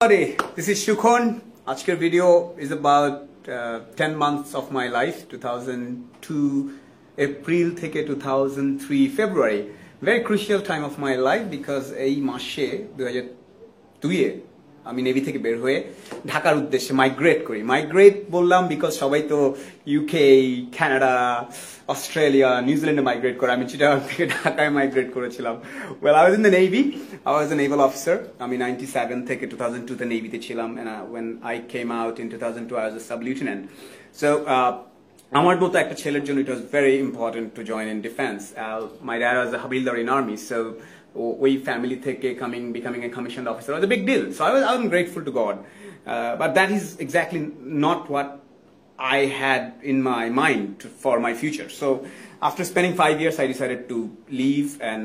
Howdy, this is Shukhon. Today's video is about 10 months of my life, 2002 April থেকে 2003 February. Very crucial time of my life because এই মাসে 2002 এ আমি navy থেকে বের হয়ে ঢাকার উদ্দেশ্যে মাইগ্রেট বললাম বিকজ সবাই তো ইউকে কানাডা অস্ট্রেলিয়া নিউজিল্যান্ডে মাইগ্রেট করে আমি চিটাগাং থেকে ঢাকায় মাইগ্রেট করেছিলাম well I was in the navy I was a naval officer আমি 97 থেকে 2002 তে নেভিতে ছিলাম and when I came out in 2002 I was a sub lieutenant so আমার মতো একটা ছেলের জন্য it was very important to join in defense my dad was a havildar in army so we family থেকে becoming a commissioned officer was a big deal so I was grateful to God but that is exactly not what I had in my mind for my future so after spending 5 years I decided to leave and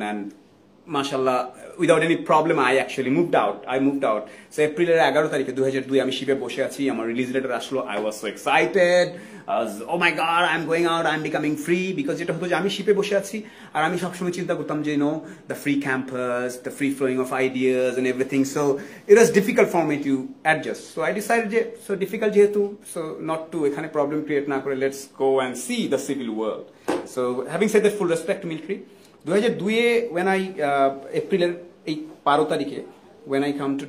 mashallah without any problem I actually moved out so April 11 তারিখে 2002 আমি শিপে বসে আছি আমার release letter আসলো I was so excited I was oh my god I'm going out I'm becoming free because এটা হতো যে আমি শিপে বসে আছি আর আমি সব সময় চিন্তা করতাম যে the free campus the free flowing of ideas and everything so it was difficult for me to adjust so I decided যে so difficult যেহেতু so not to এখানে problem create না করে let's go and see the civil world so having said that full respect to military 2002 A when I এপ্রিলের এই 12 তারিখে when I come to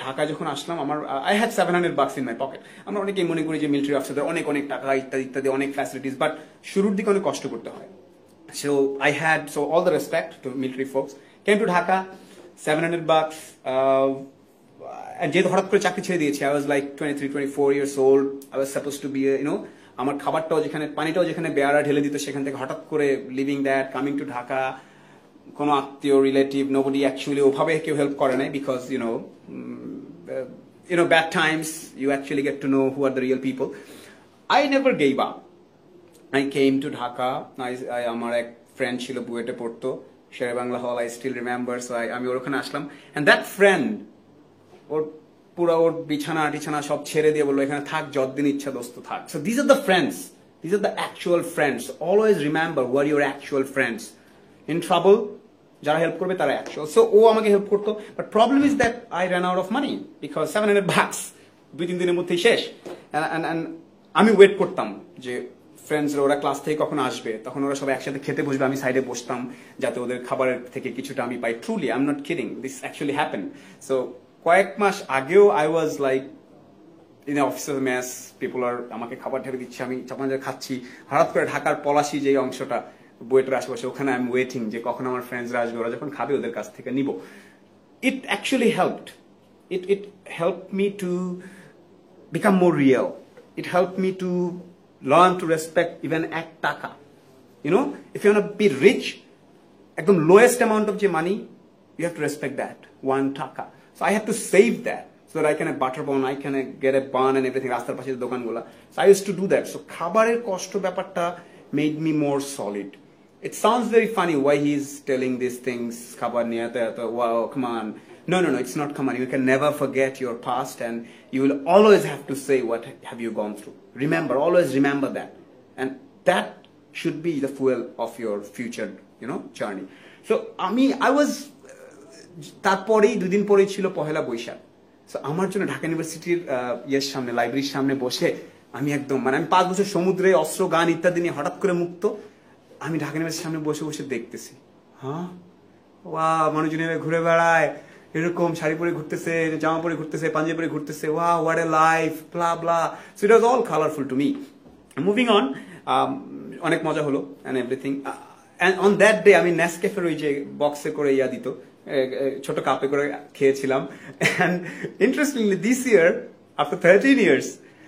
Dhaka যখন আসলাম আমার I had $700 in my pocket আমরা অনেকেই মনে করি যে মিলিটারি অফিসারদের অনেক টাকা ইত্যাদি অনেক ফ্যাসিলিটিস বাট শুরুর দিকে অনেক কষ্ট করতে হয় so I had so all the respect to military folks came to Dhaka $700 and যেহেতু হঠাৎ করে চাকরি ছেড়ে দিয়েছি I was like 23-24 years old I was supposed to be আমার খাবারটাও যেখানে পানিটাও যেখানে বেয়ারা ঢেলে দিত সেখান থেকে হঠাৎ করে living that coming to Dhaka কোনো আত্মীয় রিলেটিভ নোবডি অ্যাকচুয়ালি ওভাবে কেউ হেল্প করে নাই because bad times you actually get to know who are the real people I never gave up I came to Dhaka আমার এক ফ্রেন্ড ছিল বুয়েটে পড়তো শেরে বাংলা হল I still remember so আমি ওর ওখানে আসলাম and that friend ওর পুরো ওর বিছানা সব ছেড়ে দিয়ে বললো এখানে থাক যতদিন ইচ্ছা দোস্ত থাক so these are the friends these are the actual friends always remember who are your actual friends in trouble যারা হেল্প করবে তারা actual so ও আমাকে হেল্প করতো but problem is that I ran out of money because $700 2-3 দিনের মধ্যেই শেষ and আমি wait করতাম যে ফ্রেন্ডসরা ওরা ক্লাস থেকে কখন আসবে তখন ওরা সবাই একসাথে খেতে বসবে আমি সাইডে বসতাম যাতে ওদের খাবারের থেকে কিছুটা আমি পাই truly I'm not kidding this actually happened so কয়েক মাস আগেও I was like in the officer mess people are আমাকে খাবার ঢেলে দিচ্ছে আমি চাপাঞ্জা খাচ্ছি হঠাৎ করে ঢাকার পলাশি যে অংশটা বুয়েটের আশেপাশে ওখানে I'm waiting যে কখন আমার ফ্রেন্ডসরা আসবে ওরা যখন খাবে ওদের কাছ থেকে নিব it actually helped it helped me to become more real it helped me to learn to respect even এক টাকা if you want to be rich একদম lowest amount of your money you have to respect that 1 টাকা so I have to save that so that I can have butter bun I can get a bun and everything রাস্তার পাশে দোকানগুলো so I used to do that so খাবারের কষ্ট ব্যাপারটা made me more solid it sounds very funny why he's telling these things খাবার নিয়ে এত wow come on no it's not come on you can never forget your past and you will always have to say what have you gone through always remember that and that should be the fuel of your future journey so I was তারপরেই 2 দিন পরেই ছিল Pohela Boishakh so আমার জন্য ঢাকা ইউনিভার্সিটির সামনে লাইব্রেরির সামনে বসে আমি একদম আমি 5 বছর সমুদ্রে অস্ত্র গান ইত্যাদি নিয়ে হঠাৎ করে মুক্ত আমি ঢাকা ইউনিভার্সিটির সামনে বসে দেখতেছি মানুষজন ঘুরে বেড়ায় এরকম শাড়ি পরে ঘুরতেছে জামা পরে ঘুরতেছে পাঞ্জাবি পরে ঘুরতেছে what a life blah blah so it was all colourful to me moving on অনেক মজা হলো and everything and on that day আমি নেসক্যাফের ওই যে বক্সে করে দিত ছোট কাপে করে খেয়েছিলাম and interestingly this year after 13 years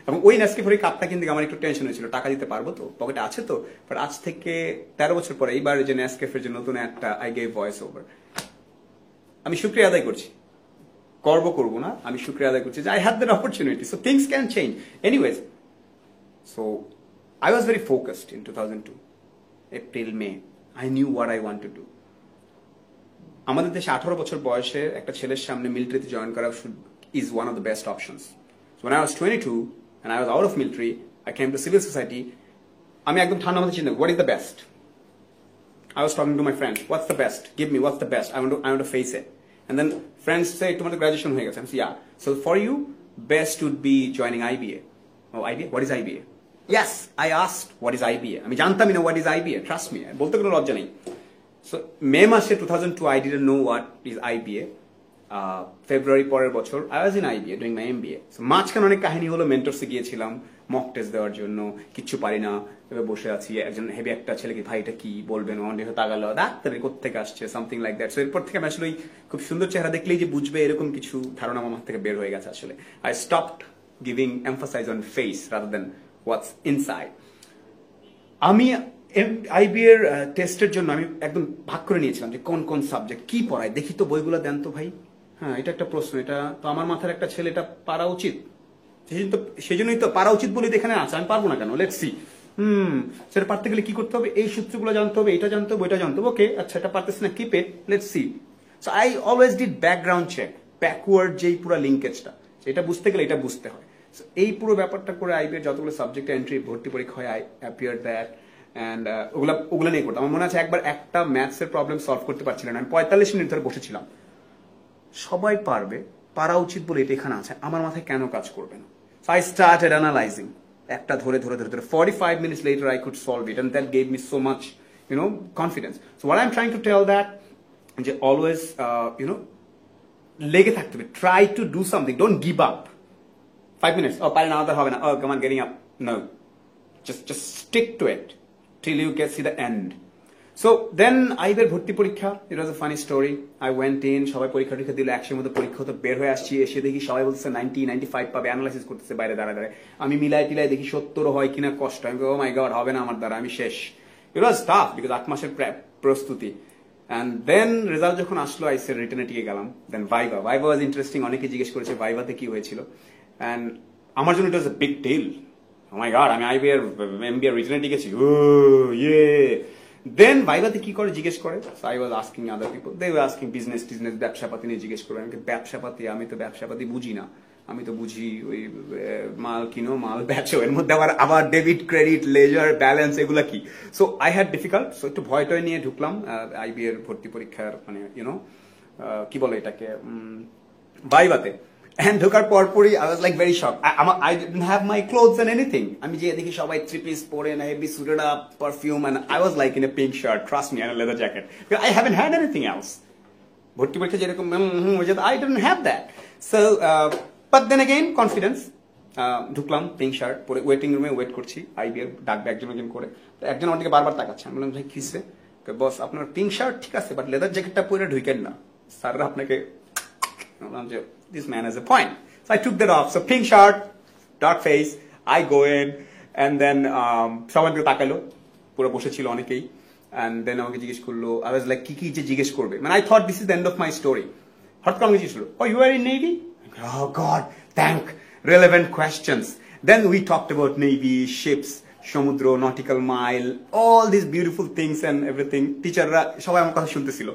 এবং ওই নেসক্যাফের কাপটা কিনতে আমার একটু টেনশন হয়েছিল টাকা দিতে পারবো তো পকেটে আছে তো বাট আজ থেকে 13 বছর পরে এইবার যে নেসক্যাফের যে নতুন একটা I gave voice over আমি শুকরিয়া আদায় করছি গর্ব করব না আমি শুকরিয়া আদায় করছি যে I had that opportunity so things can change anyways so I was very focused in 2002 April May I knew what I want to do আমাদের দেশে 18 বছর বয়সে একটা ছেলের সামনে মিলিটারিতে জয়েন করা is one of the best options so when I was 22 and I was out of military I came to civil society আমি একদম ঠান্ডা মাথায় চিন্তা what is the best I was talking to my friends what's the best give me what's the best I want to face it And then friends say, তোমাদের graduation হয়ে গেছে. I'm saying, yeah. So for you, best would be joining IBA. Oh, IBA? What is IBA? Yes, I asked, what is IBA? আমি জানতামই না what is IBA. Trust me. বলতে কোনো লজ্জা নেই. So May মাসে 2002, I didn't know what is IBA. February পরের বছর I was in IBA doing my MBA. So মাঝখানে অনেক কাহিনী হলো, মেন্টরসে গিয়েছিলাম মক টেস্ট দেওয়ার জন্য, কিচ্ছু পারি না, এবার বসে আছি, একজন হেভি একটা ছেলে কি ভাই এটা কি বলবেন, অনেক তাগালো ডাক্তারের কোত্থেকে আসছে, সামথিং লাইক দ্যাট। সো এরপর থেকে আমি আসলে খুব সুন্দর চেহারা দেখলেই যে বুঝবে এরকম কিছু ধারণা আমার থেকে বের হয়ে গেছে আসলে। I stopped giving emphasis on face rather than what's inside. আমি আইবি এর টেস্টের জন্য আমি একদম ভাগ করে নিয়েছিলাম যে কোন কোন সাবজেক্ট কি পড়ায়, দেখি তো বইগুলো দেন তো ভাই। হ্যাঁ, এটা একটা প্রশ্ন, এটা তো আমার মাথার একটা ছেলে এটা পারা উচিত, সেজন্যই তো পারা উচিত বলে এখানে আছে, আমি পারবো না কেন, লেটস সি। সেটা পারতে গেলে কি করতে হবে, এই সূত্রগুলো জানতে হবে, এটা জানতে হবে, ওইটা জানতে হবে, ওকে আচ্ছা এটা পারতেছি না, keep it, let's see. So I always did background check, backward যেই পুরো লিঙ্কেজটা, এটা বুঝতে গেলে এটা বুঝতে হয়। এই পুরো ব্যাপারটা করে আইবি এর যতগুলো সাবজেক্ট এন্ট্রি ভর্তি পরীক্ষা হয়, আই অ্যাপিয়ার দ্যাট অ্যান্ড ওগুলো নিয়ে করতাম। আমার মনে আছে একবার একটা ম্যাথসের প্রবলেম সলভ করতে পারছিলাম, আমি 45 মিনিট ধরে বসেছিলাম। সবাই পারবে, পারা উচিত বলে এটা এখানে আছে, আমার মাথায় কেন কাজ করবে না? So I started analyzing. একটা ধরে 45 minutes later I could solve it, and that gave me so much, confidence. So what I'm trying to tell that, যে always, লেগে থাকতে হবে, try to do something, don't give up. 5 minutes, পারি না, হবে না, come on, getting up. No, just stick to it till you see the end. So then আইবের ভর্তি পরীক্ষা, it was a funny story. I went in, সবাই পরীক্ষা দিল, 100 মধ্যে পরীক্ষা তো বের হয়ে আসছি, এসে দেখি সবাই বলছে 90, 95 পাবে, অ্যানালাইসিস করতেছে বাইরে দাঁড়ায়। আমি মিলাই টিলাই দেখি 70 হয় কিনা, কষ্ট, আমি ও মাই গড হবে না আমার দ্বারা, আমি শেষ। It was tough because 8 মাসের প্রস্তুতি। And then রেজাল্ট যখন আসলো, I said রিটেনে টিকে গেলাম। Then Viva was interesting, অনেকে জিজ্ঞেস করেছে ভাইভাতে কি হয়েছিল, and আমার জন্য it was a big deal. Oh my god, আমি আইবি এর এমবিএ রিটেনে টিকেছি, ও ইয়ে। দেন ভাইভাতে কি করে জিজ্ঞেস করে, so I was asking other people, they were asking business ব্যবসাপাতি নিয়ে জিজ্ঞেস করে। আমি ব্যবসাপাতি, আমি তো ব্যবসাপাতি বুঝি না, আমি তো বুঝি ওই মাল কিনো মাল বেচো, এর মধ্যে আবার ডেবিট ক্রেডিট লেজার ব্যালেন্স এগুলা কি। So I had difficult, so একটু ভয় টয় নিয়ে ঢুকলাম আইবি এর ভর্তি পরীক্ষার, মানে কি বলে এটাকে, ভাইভাতে। And ঢোকার পরপরই I was like very shocked. I didn't have my clothes and anything. আমি যে দেখি সবাই 3-piece পরে না, heavy suited up, perfume, and I was like in a pink shirt, trust me, and a leather jacket. Because I haven't had anything else. ভর্তি পরীক্ষা যেরকম I didn't have that. So, but then again, confidence. ঢুকলাম pink shirt পরে, waiting রুমে wait করছি, IB এর ডাকবে একজন করে। তো একজন আমার দিকে বারবার তাকাচ্ছে, আমি বললাম ভাই কিসে? বস আপনার পিঙ্ক শার্ট ঠিক আছে, বাট লেদার জ্যাকেটটা পরে ঢুকেন না, স্যাররা আপনাকে। This man has a point. So I took that off. So pink shirt, dark face, I go in, and then সবাই তাকালো, পুরো বসেছিল অনেকেই, and then আমাকে জিজ্ঞেস করলো, I was like কি যে জিজ্ঞেস করবে, মানে I thought this is the end of my story. হঠাৎ করে আমাকে জিজ্ঞেস করলো, oh you are in Navy? Oh God, thank relevant questions. Then we talked about Navy, ships, সমুদ্র, nautical mile, all these beautiful things and everything. টিচাররা সবাই আমার কথা শুনতেছিল,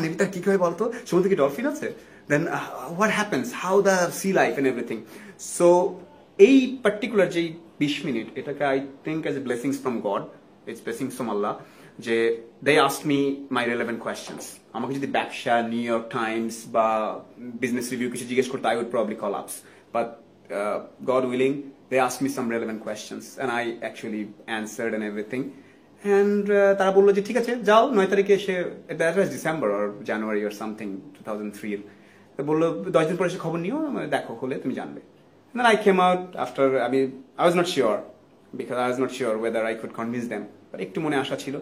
নেভিটার কি হয় বলতো, সমুদ্রে কি ডলফিন আছে, then what happens, how the sea life and everything. So এই particular যে 20 মিনিট, এটাকে I think as a blessings from God, it's blessings from Allah, যে they asked me my relevant questions. আমাকে যদি ব্যবসা, নিউ ইয়র্ক টাইমস বা business review কিছু জিজ্ঞেস করতে, I would probably collapse, but God willing, they asked me some relevant questions and I actually answered and everything. And তারা বললো যে ঠিক আছে যাও 9 তারিখে এসে, that was December or January or something 2003, বললো 10 দিন পরে এসে খবর নিও, দেখো হলে তুমি জানবে। And then I came out after, I was not sure because I was not sure whether I could convince them, but একটু মনে আশা ছিল।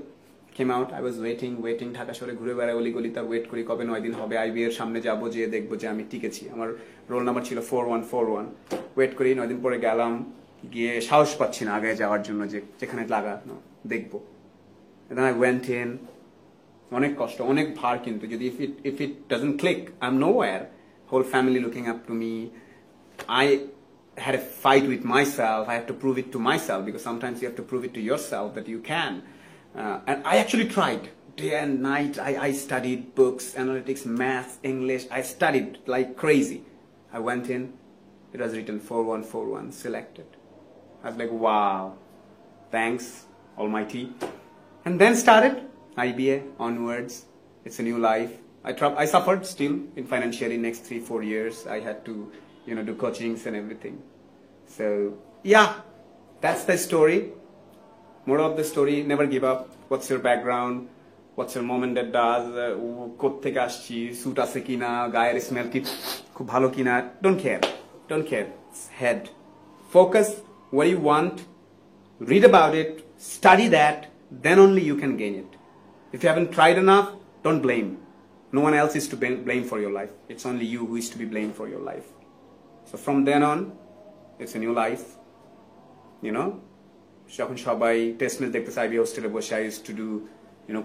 Came out, I was waiting, Dhaka শহরে ঘুরে বেড়াই অলিগলি, তার ওয়েট করি কবে 9 দিন হবে, আইবি এর সামনে যাবো, যে দেখবো যে আমি টিকেছি। আমার রোল নাম্বার ছিল 4141, ওয়েট করি 9 দিন পরে গেলাম, গিয়ে সাহস পাচ্ছি না আগে যাওয়ার জন্য, যে যেখানে লাগানো দেখবো। And then I went in, অনেক কষ্ট, অনেক ভার, কিন্তু যদি if it doesn't click, I'm nowhere. Whole family looking up to me. I had a fight with myself. I had to prove it to myself, because sometimes you have to prove it to yourself that you can. And I actually tried day and night. I studied books, analytics, math, English. I studied like crazy. I went in. It was written 4141 selected. I was like, wow, thanks Almighty. And then started IBA onwards. It's a new life. I suffered still in financially next 3-4 years. I had to, do coachings and everything. So yeah, that's the story. Moral of the story, never give up. What's your background? What's your mom and dad does? Koththeke aschi, suit ache kina, gayer smell ki khub bhalo kina. Don't care. Don't care. It's head. Focus what you want. Read about it. Study that. Then only you can gain it. If you haven't tried enough, don't blame. No one else is to blame for your life. It's only you who is to be blamed for your life. So from then on, it's a new life. যখন সবাই test match দেখতেছে IB হোস্টেলে বসে I used to do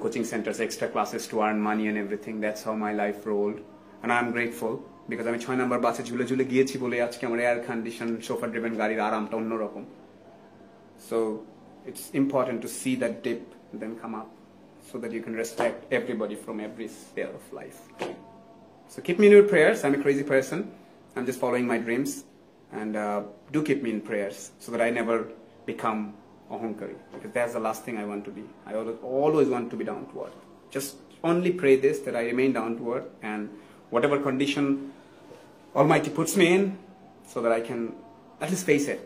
coaching centers, extra classes to earn money and everything. That's how my life rolled. And I'm grateful because আমি 6 নম্বর বাসে ঝুলে ঝুলে গিয়েছি বলে আজকে আমার এয়ার কন্ডিশন সোফা ড্রিভেন গাড়ির আরামটা অন্যরকম. So it's important to see that dip and then come up so that you can respect everybody from every sphere of life. So keep me in your prayers. I'm a crazy person. I'm just following my dreams. And do keep me in prayers so that I never become Ahankari, because that's the last thing I want to be. I always want to be down to earth. Just only pray this, that I remain down to earth, and whatever condition Almighty puts me in, so that I can at least face it.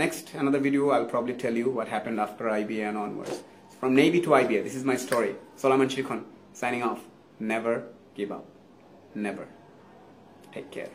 Next, another video, I'll probably tell you what happened after IBA and onwards. From Navy to IBA, this is my story. Solomon Shirkhan, signing off. Never give up. Never. Take care.